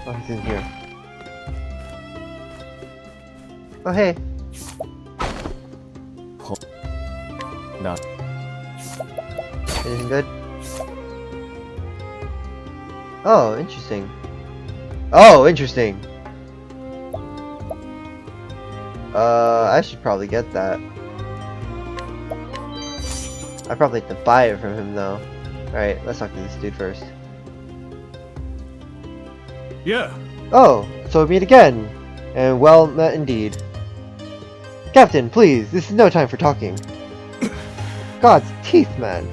Oh, he's in here. Oh, hey. No. Anything good? Oh, interesting. Oh, interesting. I should probably get that. I probably have to buy it from him though. Alright, let's talk to this dude first. Yeah. Oh, so we meet again. And well met indeed. Captain, please, this is no time for talking. God's teeth, man.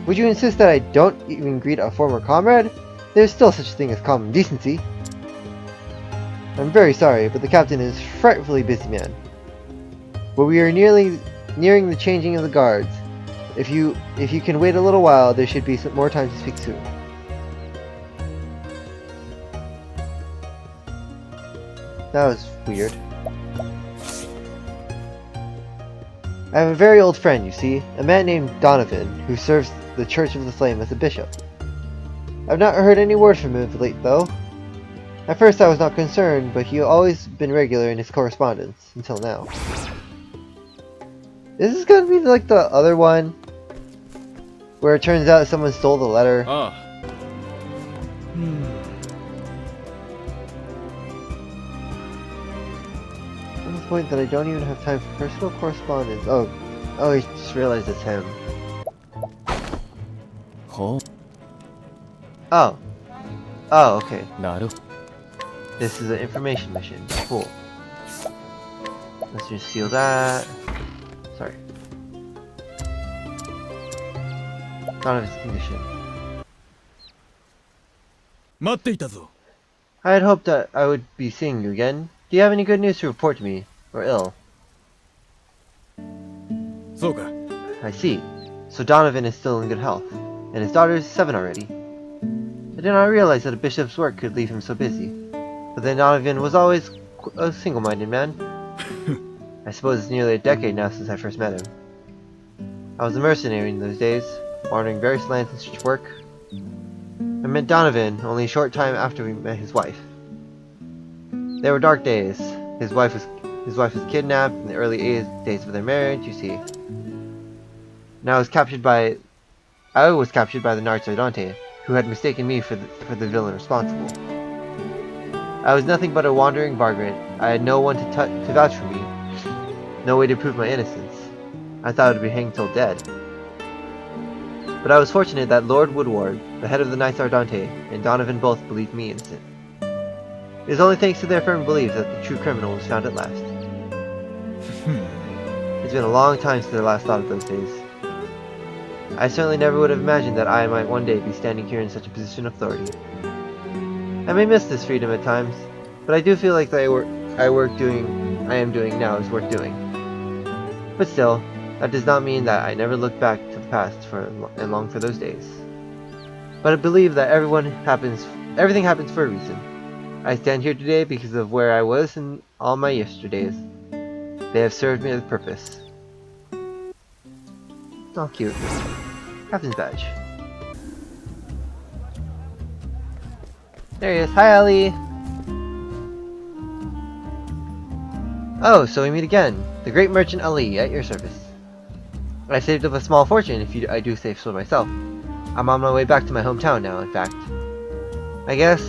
Would you insist that I don't even greet a former comrade? There's still such a thing as common decency. I'm very sorry, but the captain is frightfully busy man. But we are nearing the changing of the guards. If you can wait a little while, there should be some more time to speak soon. That was weird. I have a very old friend, you see, a man named Donovan, who serves the Church of the Flame as a bishop. I've not heard any word from him of late, though. At first I was not concerned, but he always been regular in his correspondence, until now. Is this gonna be like the other one? Where it turns out someone stole the letter? Ah. To the point that I don't even have time for personal correspondence. Oh, I just realized it's him. Oh. Oh. Oh, okay. Naru. This is an information mission. Cool. Let's just seal that. Sorry. Donovan's condition. 待っていたぞ。 I had hoped that I would be seeing you again. Do you have any good news to report to me? Or ill? そうか。 I see. So Donovan is still in good health. And his daughter is 7 already. I did not realize that a bishop's work could leave him so busy. But then Donovan was always a single-minded man. I suppose it's nearly a decade now since I first met him. I was a mercenary in those days, wandering various lands in search of work. I met Donovan only a short time after we met his wife. They were dark days. His wife was kidnapped in the early days of their marriage, you see. And I was captured by the Knights Ardente, who had mistaken me for the villain responsible. I was nothing but a wandering vagrant. I had no one to vouch for me. No way to prove my innocence. I thought I would be hanged till dead. But I was fortunate that Lord Woodward, the head of the Knights Ardente, and Donovan both believed me innocent. It is only thanks to their firm belief that the true criminal was found at last. It's been a long time since I last thought of those days. I certainly never would have imagined that I might one day be standing here in such a position of authority. I may miss this freedom at times, but I do feel like the work I am doing now is worth doing. But still, that does not mean that I never look back to the past and long for those days. But I believe that everything happens for a reason. I stand here today because of where I was in all my yesterdays. They have served me with a purpose. Oh, cute. Captain's badge. There he is. Hi, Ali. Oh, so we meet again. The great merchant Ali, at your service. I saved up a small fortune, I do say so myself. I'm on my way back to my hometown now, in fact. I guess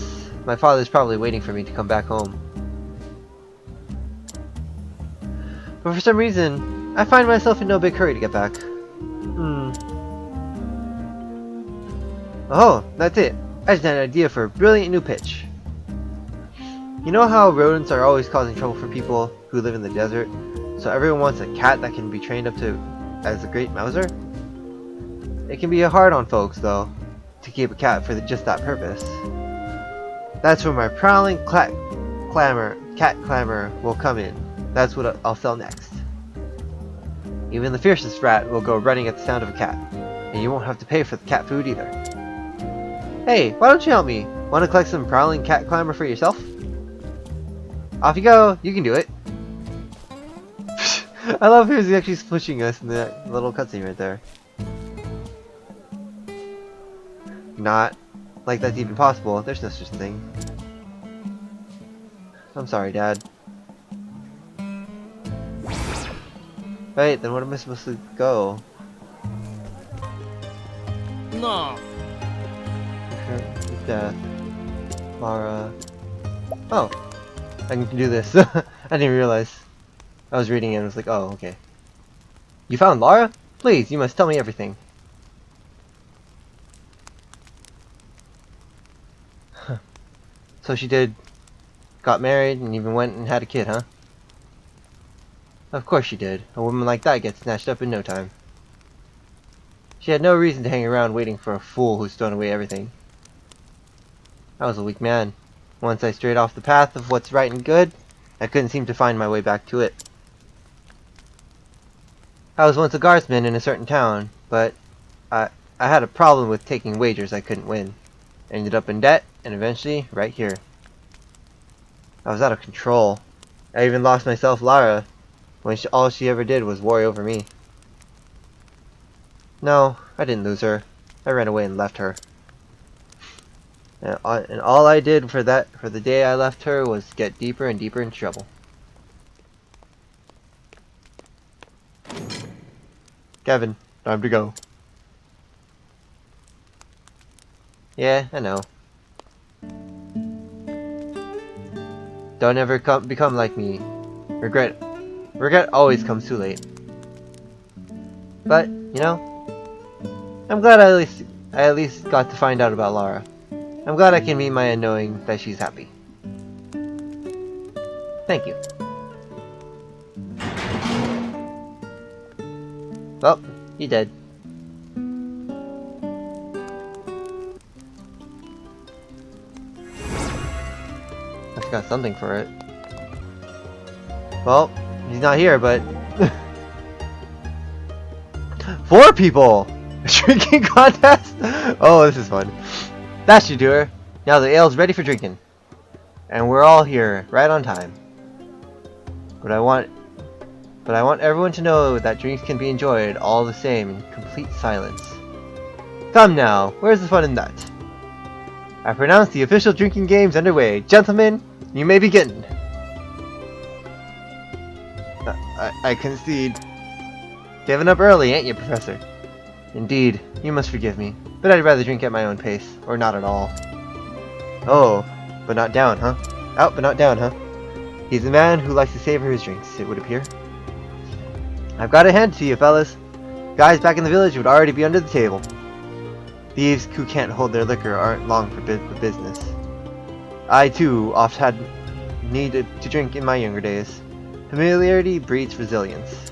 my father's probably waiting for me to come back home. But for some reason, I find myself in no big hurry to get back. Oh, that's it. I just had an idea for a brilliant new pitch. You know how rodents are always causing trouble for people who live in the desert? So everyone wants a cat that can be trained up as a great mouser? It can be hard on folks, though, to keep a cat for just that purpose. That's where my prowling cat clamor will come in. That's what I'll sell next. Even the fiercest rat will go running at the sound of a cat, and you won't have to pay for the cat food either. Hey, why don't you help me? Want to collect some prowling cat clamor for yourself? Off you go, you can do it. I love who's actually pushing us in that little cutscene right there. Not like that's even possible. There's no such thing. I'm sorry, Dad. Wait, then what am I supposed to go? No. Death. Lara. Oh! I can do this. I didn't realize. I was reading it and was like, oh, okay. You found Lara? Please, you must tell me everything. So she got married and even went and had a kid, huh? Of course she did. A woman like that gets snatched up in no time. She had no reason to hang around waiting for a fool who's thrown away everything. I was a weak man. Once I strayed off the path of what's right and good, I couldn't seem to find my way back to it. I was once a guardsman in a certain town, but I had a problem with taking wagers I couldn't win. I ended up in debt, and eventually, right here. I was out of control. I even lost myself Lara, when all she ever did was worry over me. No, I didn't lose her. I ran away and left her. And all I did for the day I left her was get deeper and deeper in trouble. Kevin, time to go. Yeah, I know. Don't ever become like me. Regret always comes too late. But, you know, I'm glad I at least got to find out about Lara. I'm glad I can meet Maya knowing that she's happy. Thank you. Well, you dead. I've got something for it. Well, he's not here, but 4 people! A drinking contest? Oh, this is fun. That should do her. Now the ale's ready for drinking. And we're all here, right on time. But I want everyone to know that drinks can be enjoyed all the same in complete silence. Come now, where's the fun in that? I pronounce the official drinking games underway. Gentlemen, you may begin. I concede. Giving up early, ain't you, Professor? Indeed, you must forgive me, but I'd rather drink at my own pace, or not at all. Oh, but not down, huh? Out, but not down, huh? He's a man who likes to savor his drinks, it would appear. I've got a hand to you, fellas. Guys back in the village would already be under the table. Thieves who can't hold their liquor aren't long for business. I, too, oft had needed to drink in my younger days. Familiarity breeds resilience.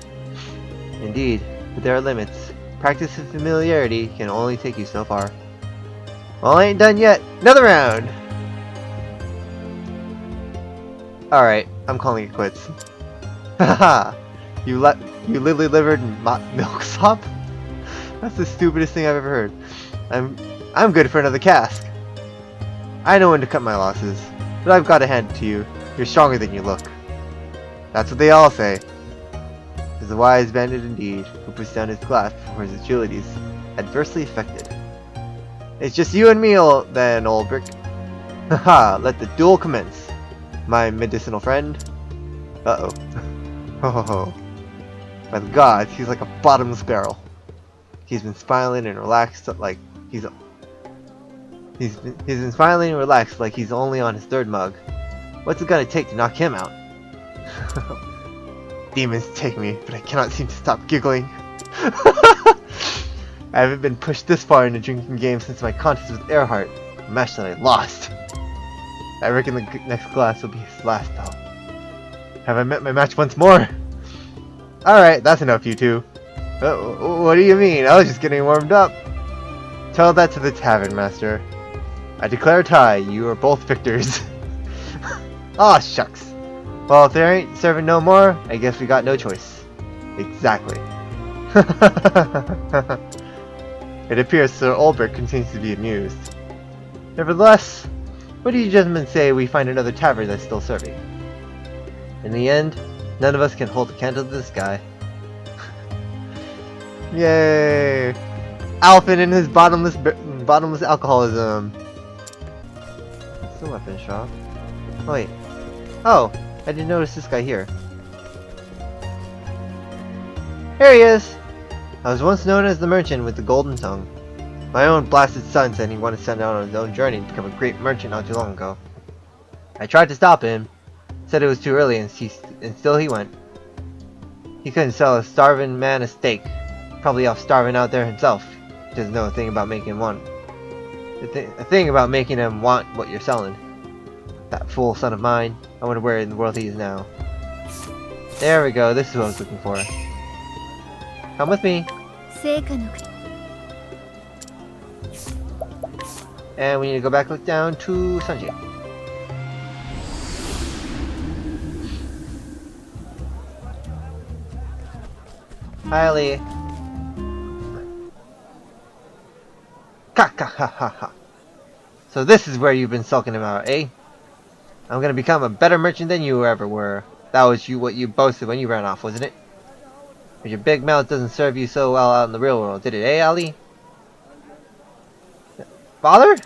Indeed, but there are limits. Practice of familiarity can only take you so far. Well, I ain't done yet. Another round! Alright, I'm calling it quits. Haha! You lily-livered milksop? That's the stupidest thing I've ever heard. I'm good for another cask. I know when to cut my losses, but I've got to hand it to you. You're stronger than you look. That's what they all say. Is a wise bandit indeed, who puts down his glass before his agility is adversely affected. It's just you and me, then, old brick. Haha, let the duel commence, my medicinal friend. Uh-oh. Ho ho ho. By the gods, he's like a bottomless barrel. He's been smiling and relaxed like he's been smiling and relaxed like he's only on his 3rd mug. What's it gonna take to knock him out? Demons take me, but I cannot seem to stop giggling. I haven't been pushed this far in a drinking game since my contest with Earhart, a match that I lost. I reckon the next glass will be his last though. Have I met my match once more? Alright, that's enough, you two. What do you mean? I was just getting warmed up. Tell that to the tavern master. I declare a tie. You are both victors. Aw, shucks. Well, if there ain't serving no more, I guess we got no choice. Exactly. It appears Sir Ulbrich continues to be amused. Nevertheless, what do you gentlemen say we find another tavern that's still serving? In the end, none of us can hold a candle to this guy. Yay! Alphin in his bottomless alcoholism. It's the weapon shop. Oh, wait. Oh, I didn't notice this guy here. Here he is! I was once known as the merchant with the golden tongue. My own blasted son said he wanted to send out on his own journey and become a great merchant not too long ago. I tried to stop him, said it was too early, and still he went. He couldn't sell a starving man a steak, probably off starving out there himself. He doesn't know a thing about making him want. A thing about making him want what you're selling. That fool son of mine. I wonder where in the world he is now. There we go. This is what I was looking for. Come with me. And we need to go back, look down to Sanji. Hi, Ali. Ha ha ha ha ha. So this is where you've been sulking about, eh? I'm gonna become a better merchant than you ever were. That was what you boasted when you ran off, wasn't it? But your big mouth doesn't serve you so well out in the real world, did it, eh, Ali? Father?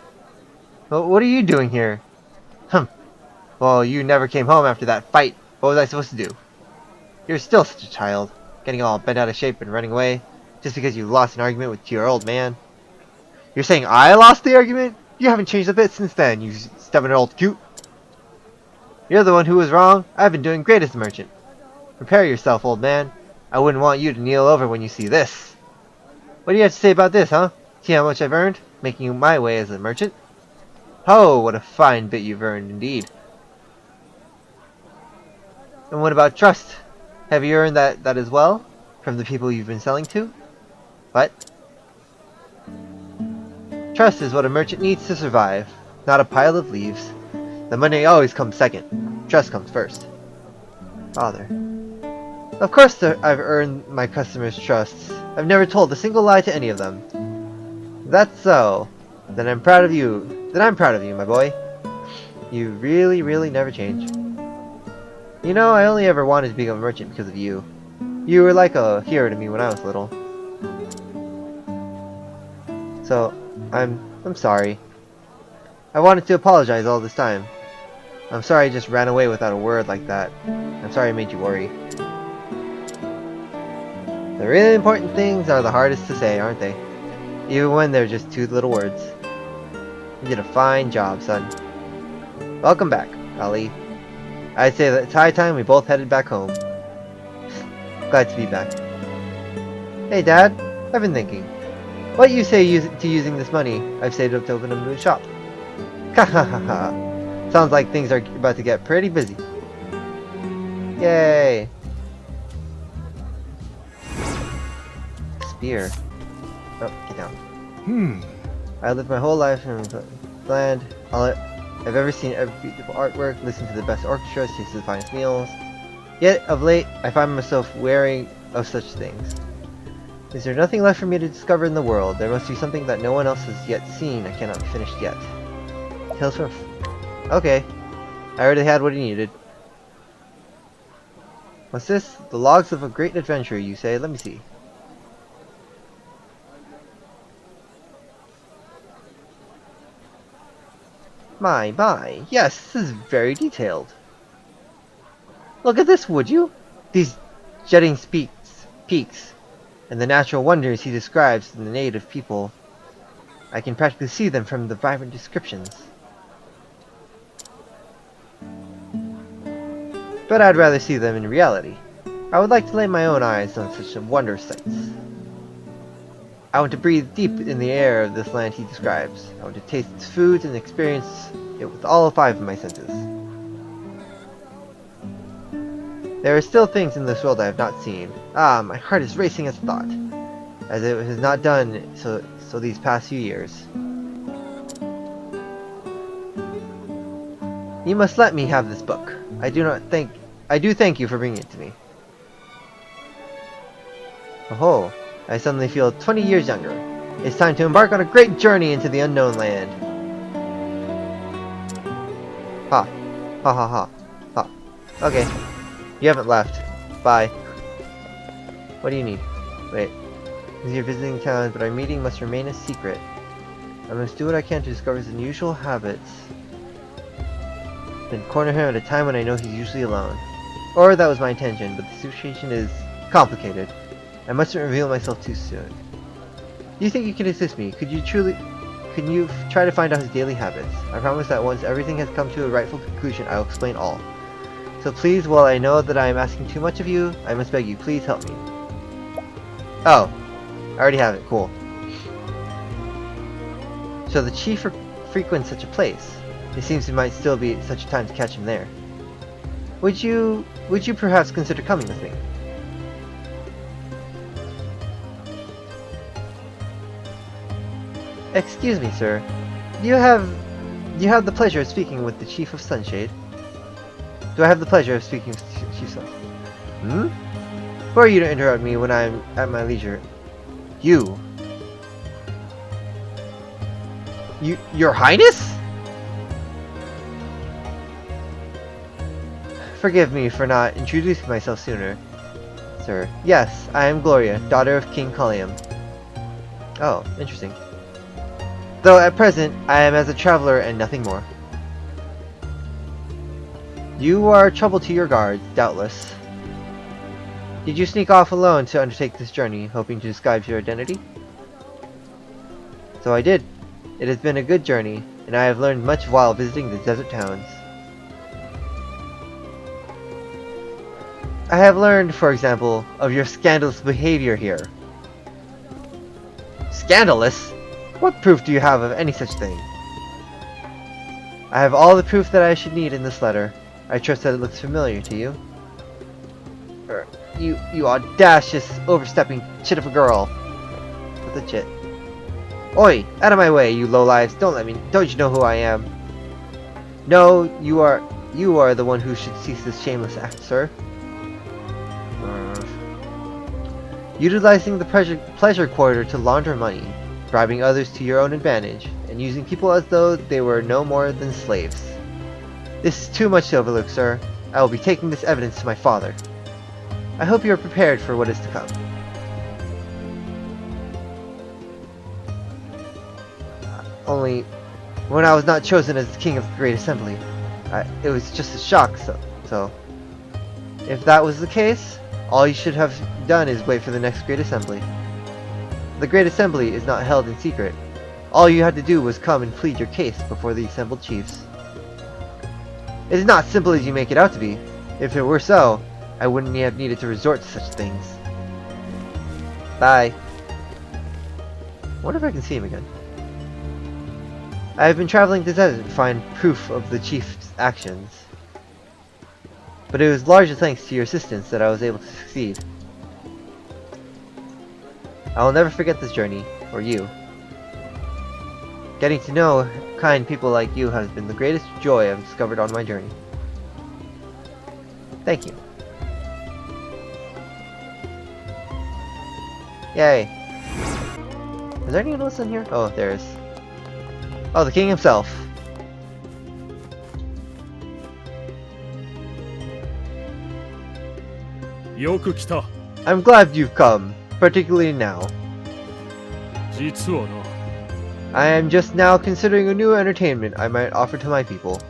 What are you doing here? Well, you never came home after that fight. What was I supposed to do? You're still such a child, getting all bent out of shape and running away, just because you lost an argument with your old man. You're saying I lost the argument? You haven't changed a bit since then, you stubborn old coot. You're the one who was wrong. I've been doing great as a merchant. Prepare yourself, old man. I wouldn't want you to kneel over when you see this. What do you have to say about this, huh? See how much I've earned, making you my way as a merchant? Oh, what a fine bit you've earned, indeed. And what about trust? Have you earned that as well? From the people you've been selling to? What? Trust is what a merchant needs to survive, not a pile of leaves. The money always comes second. Trust comes first. Father. Of course I've earned my customers' trust. I've never told a single lie to any of them. If that's so. Then I'm proud of you. Then I'm proud of you, my boy. You really, really never change. You know, I only ever wanted to become a merchant because of you. You were like a hero to me when I was little. So, I'm sorry. I wanted to apologize all this time. I'm sorry I just ran away without a word like that. I'm sorry I made you worry. The really important things are the hardest to say, aren't they? Even when they're just two little words. You did a fine job, son. Welcome back, Ali. I'd say that it's high time we both headed back home. Glad to be back. Hey, Dad. I've been thinking. What you say to using this money I've saved up to open a new shop? Ha ha ha ha. Sounds like things are about to get pretty busy. Yay. Spear. Oh, get down. I lived my whole life in land. All I've ever seen every beautiful artwork, listened to the best orchestras, tasted the finest meals. Yet, of late, I find myself weary of such things. Is there nothing left for me to discover in the world? There must be something that no one else has yet seen. I cannot be finished yet. Tales from... Okay. I already had what he needed. What's this? The logs of a great adventure, you say? Let me see. My, yes, this is very detailed. Look at this, would you? These jutting peaks, and the natural wonders he describes in the native people. I can practically see them from the vibrant descriptions. But I'd rather see them in reality. I would like to lay my own eyes on such wondrous sights. I want to breathe deep in the air of this land he describes. I want to taste its foods and experience it with all 5 of my senses. There are still things in this world I have not seen. Ah, my heart is racing at the thought, as it has not done so these past few years. You must let me have this book. I do thank you for bringing it to me. Oh, I suddenly feel 20 years younger. It's time to embark on a great journey into the unknown land. Ha. Ha ha ha. Ha. Okay. You haven't left. Bye. What do you need? Wait. You're visiting town, but our meeting must remain a secret. I must do what I can to discover his unusual habits. then corner him at a time when I know he's usually alone. Or that was my intention, but the situation is complicated. I mustn't reveal myself too soon. Do you think you can assist me? Can you try to find out his daily habits? I promise that once everything has come to a rightful conclusion, I will explain all. So please, while I know that I am asking too much of you, I must beg you, please help me. Oh, I already have it. Cool. So the chief frequents such a place. It seems it might still be such a time to catch him there. Would you perhaps consider coming with me? Excuse me, sir. Do you have the pleasure of speaking with the Chief of Sunshade? Do I have the pleasure of speaking with Chief Sunshade? Hmm? Who are you to interrupt me when I'm at my leisure? You. Your Highness? Forgive me for not introducing myself sooner, sir. Yes, I am Gloria, daughter of King Kalium. Oh, interesting. Though at present, I am as a traveler and nothing more. You are trouble to your guards, doubtless. Did you sneak off alone to undertake this journey, hoping to disguise your identity? So I did. It has been a good journey, and I have learned much while visiting the desert towns. I have learned, for example, of your scandalous behavior here. Scandalous? What proof do you have of any such thing? I have all the proof that I should need in this letter. I trust that it looks familiar to you. You audacious, overstepping chit of a girl. What's a chit? Oi! Out of my way, you lowlives! Don't you know who I am? No, you are the one who should cease this shameless act, sir. Utilizing the pleasure quarter to launder money, bribing others to your own advantage, and using people as though they were no more than slaves. This is too much to overlook, sir. I will be taking this evidence to my father. I hope you are prepared for what is to come. Only, when I was not chosen as the king of the Great Assembly, it was just a shock, so... If that was the case, all you should have done is wait for the next Great Assembly. The Great Assembly is not held in secret. All you had to do was come and plead your case before the assembled chiefs. It is not simple as you make it out to be. If it were so, I wouldn't have needed to resort to such things. Bye. Wonder if I can see him again. I have been traveling the desert to find proof of the chief's actions. But it was largely thanks to your assistance that I was able to succeed. I will never forget this journey, or you. Getting to know kind people like you has been the greatest joy I've discovered on my journey. Thank you. Yay. Is there anyone else in here? Oh, there is. Oh, the king himself. Yoku kita. I'm glad you've come, particularly now. Jitsu wa na. I am just now considering a new entertainment I might offer to my people.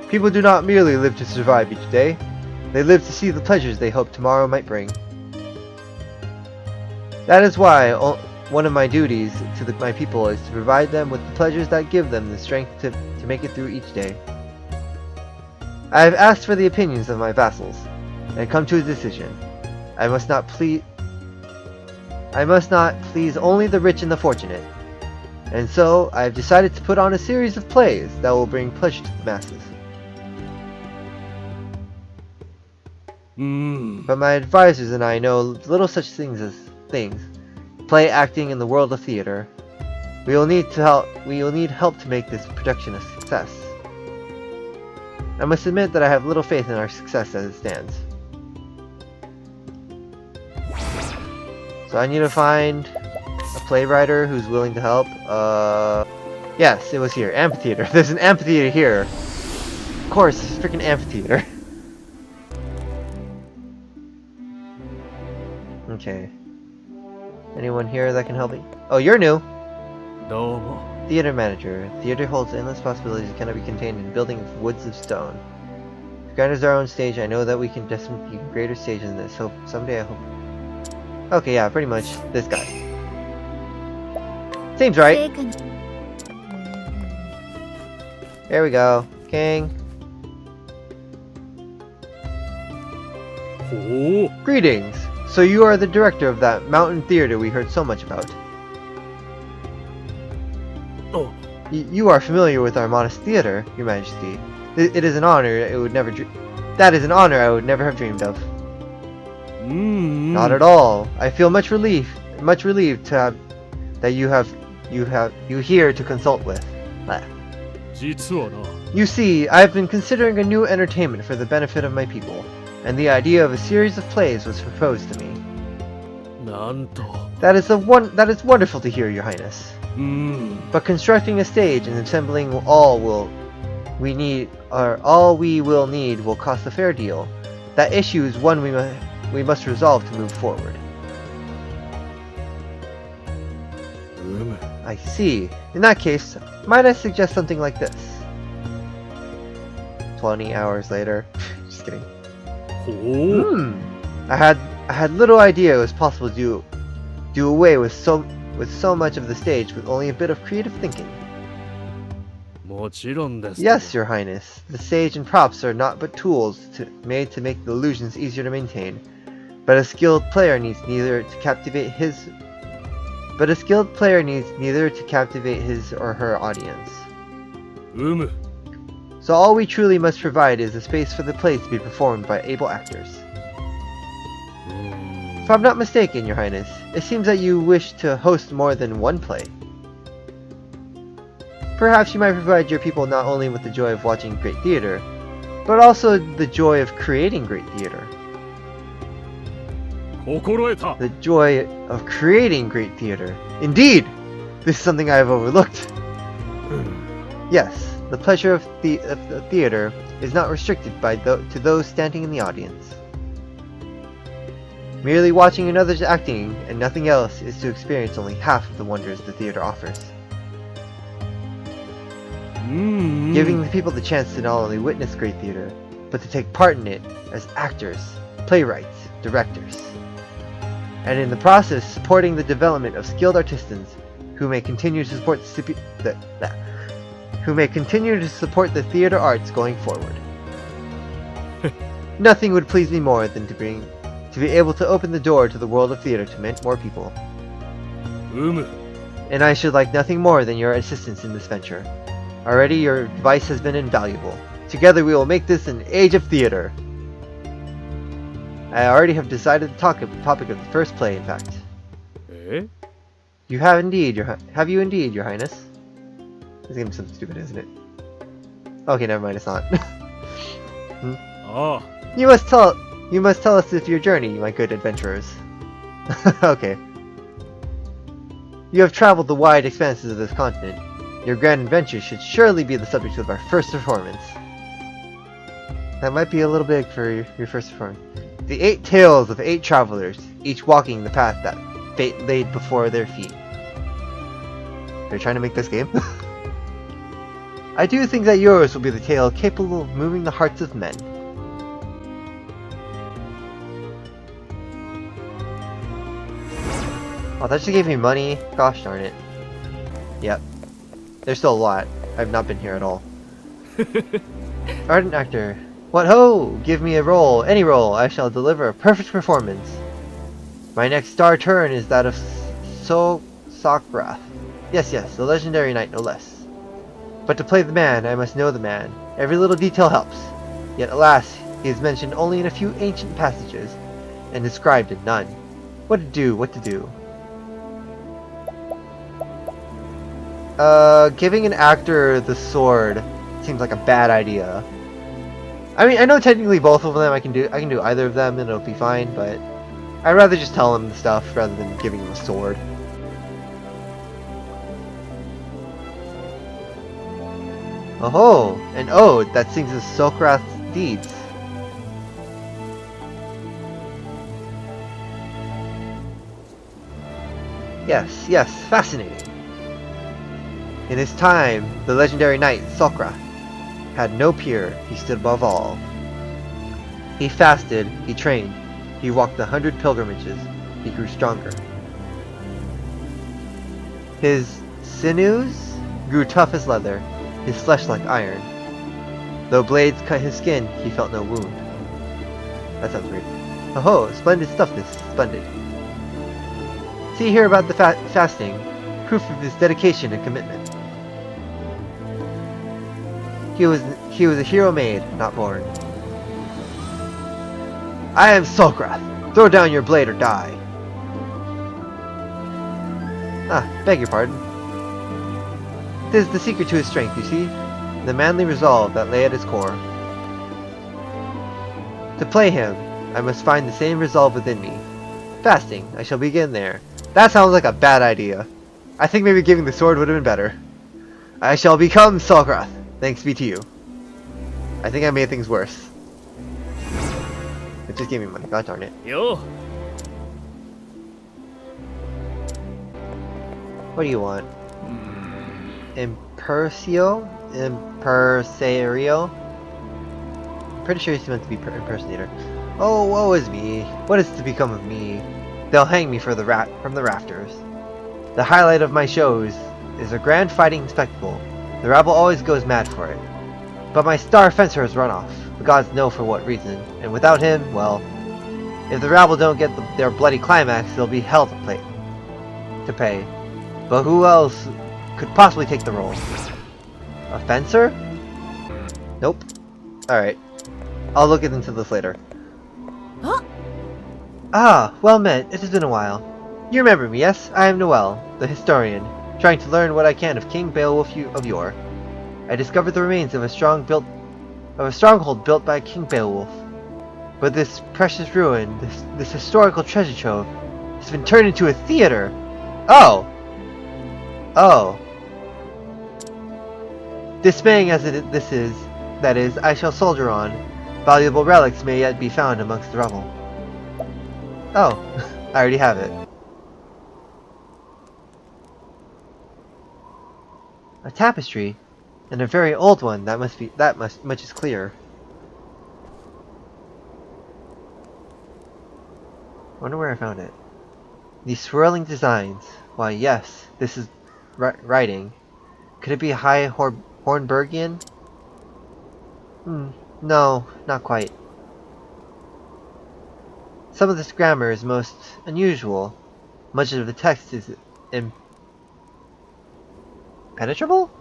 People do not merely live to survive each day, they live to see the pleasures they hope tomorrow might bring. That is why one of my duties to my people is to provide them with the pleasures that give them the strength to make it through each day. I have asked for the opinions of my vassals, and come to a decision. I must not please only the rich and the fortunate. And so, I have decided to put on a series of plays that will bring pleasure to the masses. But my advisors and I know little such things as play acting in the world of theater. We will need help to make this production a success. I must admit that I have little faith in our success as it stands. So I need to find a playwright who's willing to help. Yes, it was here. Amphitheater. There's an amphitheater here. Of course, it's a freaking amphitheater. Okay. Anyone here that can help me? Oh, you're new. どうも。 Theater manager. Theater holds endless possibilities that cannot be contained in a building of woods of stone. Grant us our own stage. I know that we can destined be greater stage than this. So someday I hope. Okay, yeah, pretty much this guy. Seems right. 成果に There we go. King. ほう。 Greetings. So you are the director of that mountain theater we heard so much about. あ、 You are familiar with our modest theater, Your Majesty. It is an honor it would never that is an honor I would never have dreamed of. うん。 Not at all. I feel much relieved to have that you here to consult with. 実はな。 You see, I have been considering a new entertainment for the benefit of my people, and the idea of a series of plays was proposed to me. なんと。 That is wonderful to hear, Your Highness. うん。 But constructing a stage and assembling all we will need will cost a fair deal. That issue is one we must resolve to move forward. うむ。 I see. In that case, might I suggest something like this? 20 hours later. Just kidding. ほう。 I had little idea it was possible to do away with so much of the stage with only a bit of creative thinking. もちろんです。 Yes, Your Highness. The stage and props are not but tools made to make the illusions easier to maintain. But a skilled player needs neither to captivate his or her audience. うむ。 So all we truly must provide is a space for the plays to be performed by able actors. うーん。 If I'm not mistaken, Your Highness, it seems that you wish to host more than one play. Perhaps you might provide your people not only with the joy of watching great theater, but also the joy of creating great theater. 心得た。 The joy of creating great theater. Indeed! This is something I have overlooked. Yes, the pleasure of the theater is not restricted to those standing in the audience. Merely watching another's acting and nothing else is to experience only half of the wonders the theater offers. うん。 Giving the people the chance to not only witness great theater, but to take part in it as actors, playwrights, directors. And in the process, supporting the development of skilled artisans who may continue to support the theater arts going forward. Nothing would please me more than to be able to open the door to the world of theater to more people. うむ。 And I should like nothing more than your assistance in this venture. Already your advice has been invaluable. Together we will make this an age of theater. I already have decided the topic of the first play, in fact. え？ You have indeed, have you indeed, Your Highness? This game's something stupid, isn't it? Okay, never mind, it's not. ああ。 You must tell us of your journey, my good adventurers. Okay. You have traveled the wide expanses of this continent. Your grand adventure should surely be the subject of our first performance. That might be a little big for your first performance. The 8 tales of 8 travelers, each walking the path that fate laid before their feet. They're trying to make this game? I do think that yours will be the tale capable of moving the hearts of men. Oh, that just gave me money? Gosh darn it. Yep. There's still a lot. I've not been here at all. Ardent actor. What ho! Give me a role, any role. I shall deliver a perfect performance. My next star turn is that of Sakrath. Yes, the legendary knight, no less. But to play the man, I must know the man. Every little detail helps. Yet alas, he is mentioned only in a few ancient passages, and described in none. What to do? Giving an actor the sword seems like a bad idea. I mean, I know technically both of them I can do either of them and it'll be fine, but I'd rather just tell him the stuff rather than giving him a sword. Oh, an ode that sings of Sokrath's deeds. Yes, fascinating. In his time, the legendary knight Sulkrath had no peer. He stood above all. He fasted, he trained, he walked 100 pilgrimages, he grew stronger. His sinews grew tough as leather, his flesh like iron. Though blades cut his skin, he felt no wound. That sounds weird. Oh, splendid stuff, this splendid. See here about the fasting, proof of his dedication and commitment. He was a hero made, not born. I am Sulkrath. Throw down your blade or die. Ah, beg your pardon. This is the secret to his strength, you see? The manly resolve that lay at his core. To play him, I must find the same resolve within me. Fasting, I shall begin there. That sounds like a bad idea. I think maybe giving the sword would have been better. I shall become Sulkrath, thanks be to you. I think I made things worse. It just gave me money, god darn it. Yo. What do you want? Impersio? Impersario? Pretty sure he's meant to be impersonator. Oh, woe is me. What is to become of me? They'll hang me from the rafters. The highlight of my shows is a grand fighting spectacle. The rabble always goes mad for it. But my star fencer has run off. The gods know for what reason. And without him, well, if the rabble don't get their bloody climax, they'll be hell to pay. But who else could possibly take the role? A fencer? Nope. Alright. I'll look into this later. Huh? Ah, well met. It has been a while. You remember me, yes? I am Noel, the historian, trying to learn what I can of King Beowulf of yore. I discovered the remains of a stronghold built by King Beowulf. But this precious ruin, this historical treasure trove, has been turned into a theater. Oh! Oh. Dismaying as this is, that is, I shall soldier on. Valuable relics may yet be found amongst the rubble. Oh, I already have it. A tapestry, and a very old one. Much is clear. Wonder where I found it. These swirling designs. Why, yes, this is writing. Could it be High Hornburgian? No, not quite. Some of this grammar is most unusual. Much of the text is impenetrable?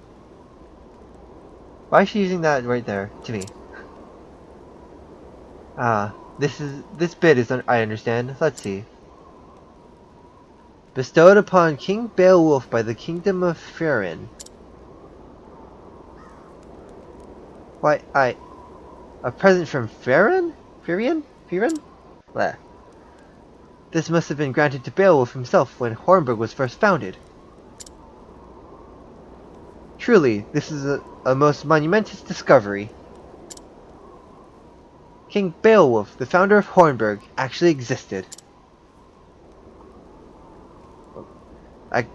Why is she using that right there, to me? Ah, this bit is, I understand. Let's see. Bestowed upon King Beowulf by the Kingdom of Firen. Why, a present from Firen? Firen? Blah. This must have been granted to Beowulf himself when Hornburg was first founded. Truly, this is a most monumentous discovery. King Beowulf, the founder of Hornburg, actually existed. I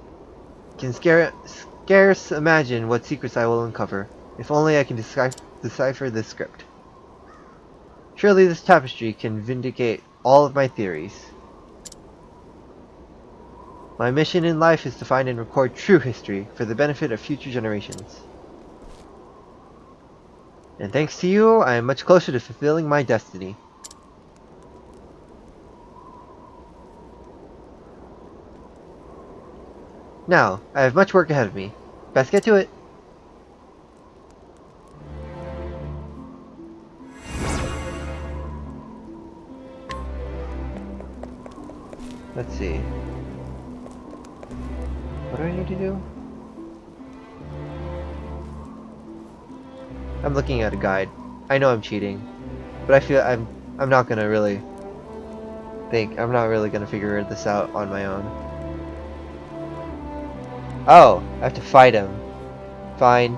can scarce imagine what secrets I will uncover. If only I can decipher this script. Surely this tapestry can vindicate all of my theories. My mission in life is to find and record true history for the benefit of future generations. And thanks to you, I am much closer to fulfilling my destiny. Now, I have much work ahead of me. Best get to it. Let's see. What do I need to do? I'm looking at a guide. I know I'm cheating, but I feel I'm not gonna really I'm not really gonna figure this out on my own. Oh, I have to fight him. Fine.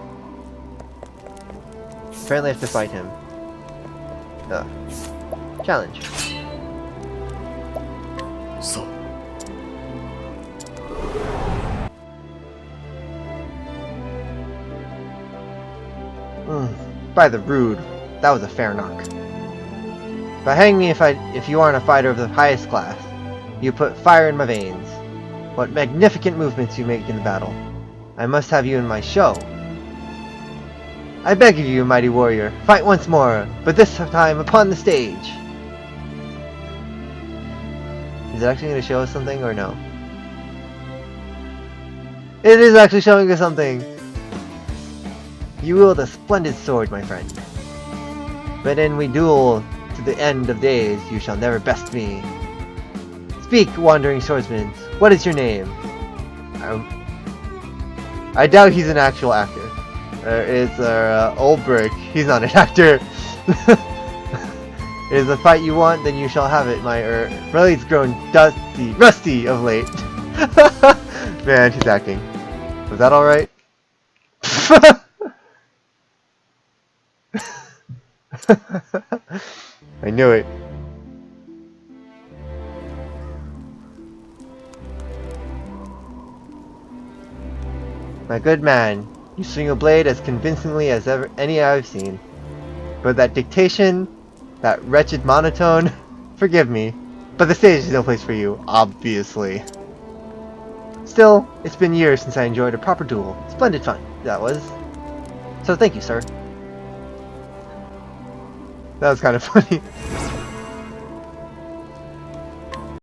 Apparently I have to fight him. Challenge. So. By the rude, that was a fair knock. But hang me if you aren't a fighter of the highest class. You put fire in my veins. What magnificent movements you make in the battle. I must have you in my show. I beg of you, mighty warrior, fight once more, but this time upon the stage. Is it actually going to show us something or no? It is actually showing us something! You wield a splendid sword, my friend. But in we duel to the end of days, you shall never best me. Speak, wandering swordsman, what is your name? I doubt he's an actual actor. It's Ulbrich. He's not an actor. It is a fight you want, then you shall have it, my blade's grown rusty of late. Man, he's acting. Was that alright? I knew it. My good man, you swing a blade as convincingly as any I've seen. But that dictation, that wretched monotone, forgive me, but the stage is no place for you, obviously. Still, it's been years since I enjoyed a proper duel. Splendid fun, that was. So thank you, sir. That was kind of funny.